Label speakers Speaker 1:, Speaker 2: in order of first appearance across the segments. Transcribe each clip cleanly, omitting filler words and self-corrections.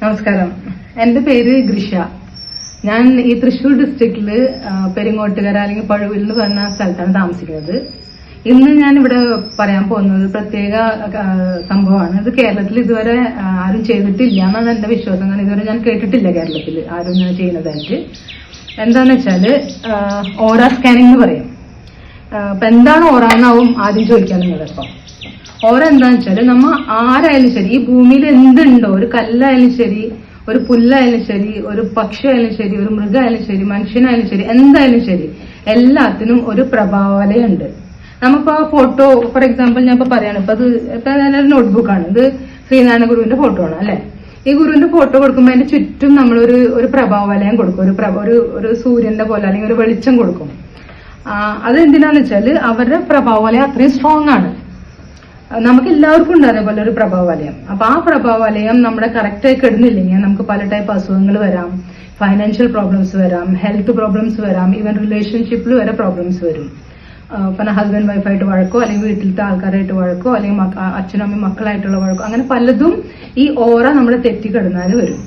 Speaker 1: നമസ്കാരം. എന്റെ പേര് ഗ്രിഷ. ഞാൻ ഈ തൃശ്ശൂർ ഡിസ്ട്രിക്റ്റില് പെരിങ്ങോട്ടുകര അല്ലെങ്കിൽ പഴുവിൽ എന്ന് പറഞ്ഞ സ്ഥലത്താണ് താമസിക്കുന്നത്. ഇന്ന് ഞാൻ ഇവിടെ പറയാൻ പോകുന്നത് പ്രത്യേക സംഭവമാണ്. ഇത് കേരളത്തിൽ ഇതുവരെ ആരും ചെയ്തിട്ടില്ല എന്നാണ് എന്റെ വിശ്വാസം. കാരണം ഇതുവരെ ഞാൻ കേട്ടിട്ടില്ല കേരളത്തിൽ ആരും ഇങ്ങനെ ചെയ്യുന്നതായിട്ട്. എന്താന്ന് വെച്ചാല് ഓറ സ്കാനിങ് എന്ന് പറയും. അപ്പൊ എന്താണ് ഓറ എന്നാവും ആദ്യം ചോദിക്കാൻ നിങ്ങളിപ്പോ. ഓറ എന്താന്ന് വെച്ചാല് നമ്മ ആരായാലും ശരി, ഈ ഭൂമിയിൽ എന്തുണ്ടോ, ഒരു കല്ലായാലും ശരി, ഒരു പുല്ലായാലും ശരി, ഒരു പക്ഷിയായാലും ശരി, ഒരു മൃഗമായാലും ശരി, മനുഷ്യനായാലും ശരി, എന്തായാലും ശരി, എല്ലാത്തിനും ഒരു പ്രഭാവലയുണ്ട്. നമ്മളിപ്പോ ഫോട്ടോ ഫോർ എക്സാമ്പിൾ ഞാൻ ഇപ്പൊ പറയാണ്, ഇപ്പൊ നോട്ട്ബുക്കാണ് ഇത്, ശ്രീനാരായണ ഗുരുവിന്റെ ഫോട്ടോ ആണ് അല്ലെ. ഈ ഗുരുവിന്റെ ഫോട്ടോ കൊടുക്കുമ്പോൾ അതിന്റെ ചുറ്റും നമ്മൾ ഒരു പ്രഭാവലയം കൊടുക്കും, ഒരു സൂര്യന്റെ പോലെ അല്ലെങ്കിൽ ഒരു വെളിച്ചം കൊടുക്കും. അതെന്തിനാന്ന് വെച്ചാല് അവരുടെ പ്രഭാവലയം അത്രയും സ്ട്രോങ് ആണ്. നമുക്ക് എല്ലാവർക്കും ഉണ്ട് അതേപോലെ ഒരു പ്രഭാവലയം. അപ്പൊ ആ പ്രഭാവലയം നമ്മുടെ കറക്റ്റായി കിടന്നില്ലെങ്കിൽ നമുക്ക് പല ടൈപ്പ് അസുഖങ്ങൾ വരാം, ഫൈനാൻഷ്യൽ പ്രോബ്ലംസ് വരാം, ഹെൽത്ത് പ്രോബ്ലംസ് വരാം, ഈവൻ റിലേഷൻഷിപ്പിൽ വരെ പ്രോബ്ലംസ് വരും. പിന്നെ ഹസ്ബൻഡ് വൈഫായിട്ട് വഴക്കോ, അല്ലെങ്കിൽ വീട്ടിലത്തെ ആൾക്കാരായിട്ട് വഴക്കോ, അല്ലെങ്കിൽ അച്ഛനും അമ്മയും മക്കളായിട്ടുള്ള വഴക്കോ, അങ്ങനെ പലതും ഈ ഓറ നമ്മുടെ തെറ്റിക്കിടന്നാൽ വരും.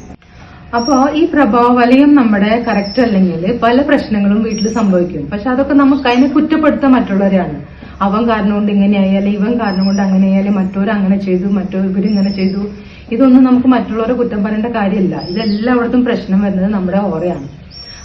Speaker 1: അപ്പോ ഈ പ്രഭാവലയം നമ്മുടെ കറക്റ്റ് അല്ലെങ്കിൽ പല പ്രശ്നങ്ങളും വീട്ടിൽ സംഭവിക്കും. പക്ഷെ അതൊക്കെ നമുക്ക് അതിനെ കുറ്റപ്പെടുത്താൻ മറ്റുള്ളവരെയാണ്. അവൻ കാരണം കൊണ്ട് ഇങ്ങനെയായാലും, ഇവൻ കാരണം കൊണ്ട് അങ്ങനെയായാലും, മറ്റോര് അങ്ങനെ ചെയ്തു, ഇവരിങ്ങനെ ചെയ്തു. ഇതൊന്നും നമുക്ക് മറ്റുള്ളവരെ കുറ്റം പറയേണ്ട കാര്യമില്ല. ഇതെല്ലായിടത്തും പ്രശ്നം വരുന്നത് നമ്മുടെ ഓറയാണ്.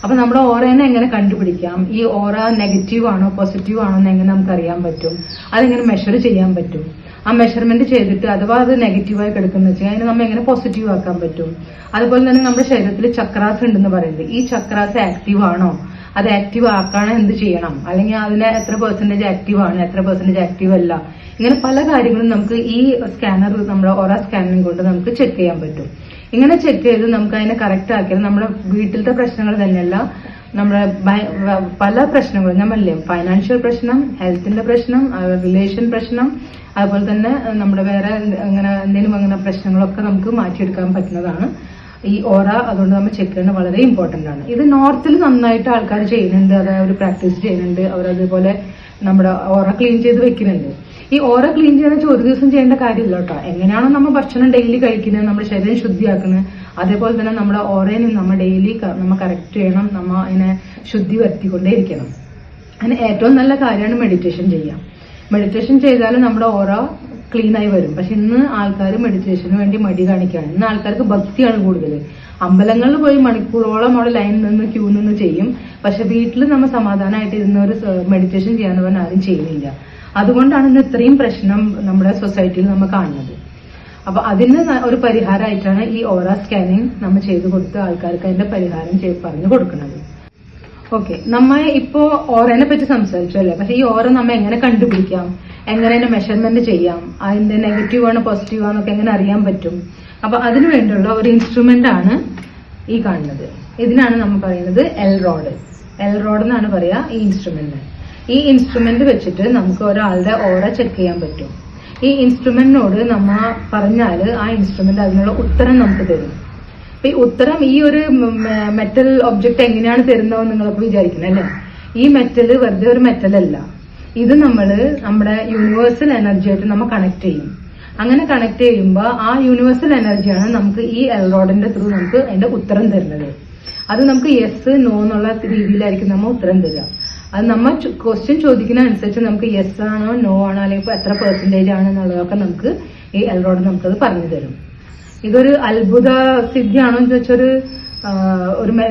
Speaker 1: അപ്പൊ നമ്മുടെ ഓറേനെ എങ്ങനെ കണ്ടുപിടിക്കാം, ഈ ഓറ നെഗറ്റീവ് ആണോ പോസിറ്റീവ് ആണോ എന്ന് എങ്ങനെ നമുക്ക് അറിയാൻ പറ്റും, അതെങ്ങനെ മെഷർ ചെയ്യാൻ പറ്റും. ആ മെഷർമെന്റ് ചെയ്തിട്ട് അഥവാ അത് നെഗറ്റീവായി കിടക്കുന്ന വെച്ചാൽ അതിന് നമ്മൾ എങ്ങനെ പോസിറ്റീവ് ആക്കാൻ പറ്റും. അതുപോലെ തന്നെ നമ്മുടെ ശരീരത്തിൽ ചക്രാസ് ഉണ്ടെന്ന് പറയുന്നത്, ഈ ചക്രാസ് ആക്റ്റീവ് ആണോ, അത് ആക്റ്റീവ് ആക്കാൻ എന്ത് ചെയ്യണം, അല്ലെങ്കിൽ അതിന് എത്ര പെർസെന്റേജ് ആക്റ്റീവ് ആണ്, എത്ര പെർസെന്റേജ് ആക്റ്റീവ് അല്ല, ഇങ്ങനെ പല കാര്യങ്ങളും നമുക്ക് ഈ സ്കാനർ, നമ്മുടെ ഓറ സ്കാനിങ് കൊണ്ട് നമുക്ക് ചെക്ക് ചെയ്യാൻ പറ്റും. ഇങ്ങനെ ചെക്ക് ചെയ്ത് നമുക്ക് അതിനെ കറക്റ്റ് ആക്കിയാൽ നമ്മുടെ വീട്ടിലത്തെ പ്രശ്നങ്ങൾ തന്നെയല്ല, നമ്മുടെ പല പ്രശ്നങ്ങളും നമ്മളല്ലേ, ഫൈനാൻഷ്യൽ പ്രശ്നം, ഹെൽത്തിന്റെ പ്രശ്നം, റിലേഷൻ പ്രശ്നം, അതുപോലെ തന്നെ നമ്മുടെ വേറെ അങ്ങനെ എന്തെങ്കിലും അങ്ങനെ പ്രശ്നങ്ങളൊക്കെ നമുക്ക് മാറ്റിയെടുക്കാൻ പറ്റുന്നതാണ് ഈ ഓറ. അതുകൊണ്ട് നമ്മൾ ചെക്ക് ചെയ്യുന്നത് വളരെ ഇമ്പോർട്ടന്റ് ആണ്. ഇത് നോർത്തിൽ നന്നായിട്ട് ആൾക്കാർ ചെയ്യുന്നുണ്ട്, അത് അവർ പ്രാക്ടീസ് ചെയ്യുന്നുണ്ട്, അവരതുപോലെ നമ്മുടെ ഓറ ക്ലീൻ ചെയ്ത് വെക്കുന്നുണ്ട്. ഈ ഓറ ക്ലീൻ ചെയ്യുന്ന ഒരു ദിവസം ചെയ്യേണ്ട കാര്യമില്ല കേട്ടോ. എങ്ങനെയാണോ നമ്മൾ ഭക്ഷണം ഡെയിലി കഴിക്കുന്നത്, നമ്മുടെ ശരീരം ശുദ്ധിയാക്കുന്നത്, അതേപോലെ തന്നെ നമ്മുടെ ഓറേനെ നമ്മൾ ഡെയിലി നമ്മൾ കറക്റ്റ് ചെയ്യണം, നമ്മൾ അതിനെ ശുദ്ധി വരുത്തിക്കൊണ്ടേയിരിക്കണം. അതിന് ഏറ്റവും നല്ല കാര്യമാണ് മെഡിറ്റേഷൻ ചെയ്യാം. മെഡിറ്റേഷൻ ചെയ്താൽ നമ്മുടെ ഓറ ക്ലീൻ ആയി വരും. പക്ഷെ ഇന്ന് ആൾക്കാർ മെഡിറ്റേഷന് വേണ്ടി മടി കാണിക്കുകയാണ്. ഇന്ന് ആൾക്കാർക്ക് ഭക്തിയാണ് കൂടുതൽ. അമ്പലങ്ങളിൽ പോയി മണിക്കൂറോളം അവിടെ ലൈൻ നിന്ന് ക്യൂ നിന്ന് ചെയ്യും. പക്ഷെ വീട്ടിൽ നമ്മൾ സമാധാനമായിട്ട് ഇരുന്ന ഒരു മെഡിറ്റേഷൻ ചെയ്യാൻ ആരും ചെയ്യുന്നില്ല. അതുകൊണ്ടാണ് ഇന്ന് ഇത്രയും പ്രശ്നം നമ്മുടെ സൊസൈറ്റിയിൽ നമ്മൾ കാണുന്നത്. അപ്പൊ അതിന് ഒരു പരിഹാരമായിട്ടാണ് ഈ ഓറ സ്കാനിങ് നമ്മൾ ചെയ്തു കൊടുത്ത് ആൾക്കാർക്ക് അതിന്റെ പരിഹാരം പറഞ്ഞു കൊടുക്കുന്നത്. ഓക്കെ, നമ്മ ഇപ്പോ ഓറേനെ പറ്റി സംസാരിച്ചു അല്ലേ. പക്ഷെ ഈ ഓറ നമ്മ എങ്ങനെ കണ്ടുപിടിക്കാം, എങ്ങനെ അതിന്റെ മെഷർമെന്റ് ചെയ്യാം, അതിന്റെ നെഗറ്റീവ് ആണോ പോസിറ്റീവ് ആണോ എങ്ങനെ അറിയാൻ പറ്റും. അപ്പൊ അതിനു വേണ്ടിയുള്ള ഒരു ഇൻസ്ട്രുമെന്റ് ആണ് ഈ കാണുന്നത്. ഇതിനാണ് നമ്മൾ പറയുന്നത് എൽ റോഡ് എന്നാണ് പറയാ ഈ ഇൻസ്ട്രുമെന്റ്. ഈ ഇൻസ്ട്രുമെന്റ് വെച്ചിട്ട് നമുക്ക് ഒരാളുടെ ഓറ ചെക്ക് ചെയ്യാൻ പറ്റും. ഈ ഇൻസ്ട്രുമെന്റിനോട് നമ്മ പറഞ്ഞാല് ആ ഇൻസ്ട്രുമെന്റ് അതിനുള്ള ഉത്തരം നമുക്ക് തരും. അപ്പൊ ഈ ഉത്തരം ഈ ഒരു മെറ്റൽ ഒബ്ജക്ട് എങ്ങനെയാണ് തരുന്നതെന്ന് നിങ്ങളൊക്കെ വിചാരിക്കണം അല്ലെ. ഈ മെറ്റൽ വെറുതെ ഒരു മെറ്റൽ അല്ല, ഇത് നമ്മുടെ യൂണിവേഴ്സൽ എനർജി ആയിട്ട് നമ്മൾ കണക്ട് ചെയ്യും. അങ്ങനെ കണക്ട് ചെയ്യുമ്പോൾ ആ യൂണിവേഴ്സൽ എനർജിയാണ് നമുക്ക് ഈ എൽ റോഡിന്റെ ത്രൂ നമുക്ക് അതിന്റെ ഉത്തരം തരുന്നത്. അത് നമുക്ക് യെസ് നോ എന്നുള്ള രീതിയിലായിരിക്കും നമ്മൾ ഉത്തരം തരിക. അത് നമ്മൾ ക്വസ്റ്റ്യൻ ചോദിക്കുന്ന അനുസരിച്ച് നമുക്ക് യെസ് ആണോ നോ ആണോ അല്ലെങ്കിൽ എത്ര പെർസെന്റേജ് ആണ് എന്നുള്ളതൊക്കെ നമുക്ക് ഈ എൽ റോഡ് നമുക്കത് പറഞ്ഞു തരും. ഇതൊരു അത്ഭുത സിദ്ധിയാണോ എന്ന് ചോദിച്ചൊരു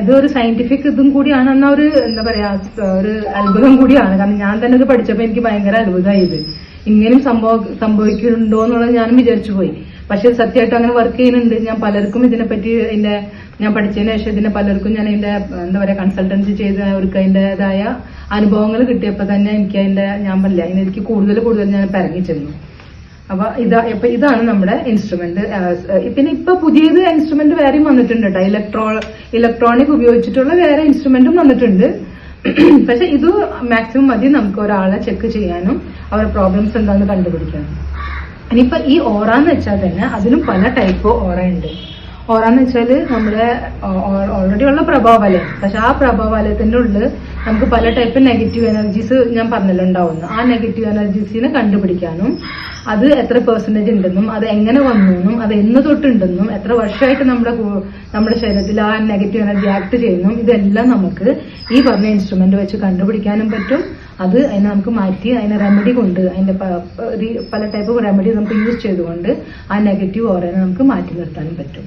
Speaker 1: ഇതൊരു സയന്റിഫിക് ഇതും കൂടിയാണ്, എന്നാൽ ഒരു എന്താ പറയാ ഒരു അത്ഭുതം കൂടിയാണ്. കാരണം ഞാൻ തന്നെ ഇത് പഠിച്ചപ്പോൾ എനിക്ക് ഭയങ്കര അത്ഭുതമായി. ഇത് ഇങ്ങനെയും സംഭവിക്കുന്നുണ്ടോ എന്നുള്ളത് ഞാനും വിചാരിച്ചു പോയി. പക്ഷെ സത്യമായിട്ട് അങ്ങനെ വർക്ക് ചെയ്യുന്നുണ്ട്. ഞാൻ പലർക്കും ഇതിനെപ്പറ്റി ഞാൻ പഠിച്ചതിന് ശേഷം ഇതിനെ പലർക്കും ഞാൻ അതിന്റെ എന്താ പറയാ കൺസൾട്ടൻസി ചെയ്ത് അവർക്ക് അതിൻ്റെതായ അനുഭവങ്ങൾ കിട്ടിയപ്പോൾ തന്നെ എനിക്ക് ഞാൻ പറയില്ല എനിക്ക് കൂടുതൽ ഞാൻ പിറങ്ങി ചെന്നു. അപ്പൊ ഇതാണ് നമ്മുടെ ഇൻസ്ട്രുമെന്റ്. പിന്നെ ഇപ്പൊ പുതിയത് ഇൻസ്ട്രുമെന്റ് വേറെയും വന്നിട്ടുണ്ട് കേട്ടോ. ഇലക്ട്രോണിക് ഉപയോഗിച്ചിട്ടുള്ള വേറെ ഇൻസ്ട്രുമെന്റും വന്നിട്ടുണ്ട്. പക്ഷെ ഇത് മാക്സിമം മതി നമുക്ക് ഒരാളെ ചെക്ക് ചെയ്യാനും അവരുടെ പ്രോബ്ലംസ് എന്താണെന്ന് കണ്ടുപിടിക്കാനും. ഇനിയിപ്പൊ ഈ ഓറ എന്ന് വെച്ചാൽ തന്നെ അതിലും പല ടൈപ്പ് ഓറ ഉണ്ട്. ഓറാന്ന് വെച്ചാല് നമ്മുടെ ഓൾറെഡി ഉള്ള പ്രഭാവലയം. പക്ഷെ ആ പ്രഭാവലയത്തിന്റെ ഉള്ളിൽ നമുക്ക് പല ടൈപ്പ് നെഗറ്റീവ് എനർജീസ് ഞാൻ പറഞ്ഞല്ലോ ഉണ്ടാവുന്നു. ആ നെഗറ്റീവ് എനർജീസിനെ കണ്ടുപിടിക്കാനും അത് എത്ര പെർസെന്റേജ് ഉണ്ടെന്നും അത് എങ്ങനെ വന്നുവെന്നും അത് എന്ന് തൊട്ടുണ്ടെന്നും എത്ര വർഷമായിട്ട് നമ്മുടെ ശരീരത്തിൽ ആ നെഗറ്റീവ് എനർജി ആക്ട് ചെയ്യുന്നു, ഇതെല്ലാം നമുക്ക് ഈ പറഞ്ഞ ഇൻസ്ട്രുമെന്റ് വെച്ച് കണ്ടുപിടിക്കാനും പറ്റും. അത് അതിനെ നമുക്ക് മാറ്റി അതിനെ റെമഡി കൊണ്ട് അതിന്റെ പല ടൈപ്പ് റെമഡി നമുക്ക് യൂസ് ചെയ്തുകൊണ്ട് ആ നെഗറ്റീവ് ഓറയെ നമുക്ക് മാറ്റി നിർത്താനും പറ്റും.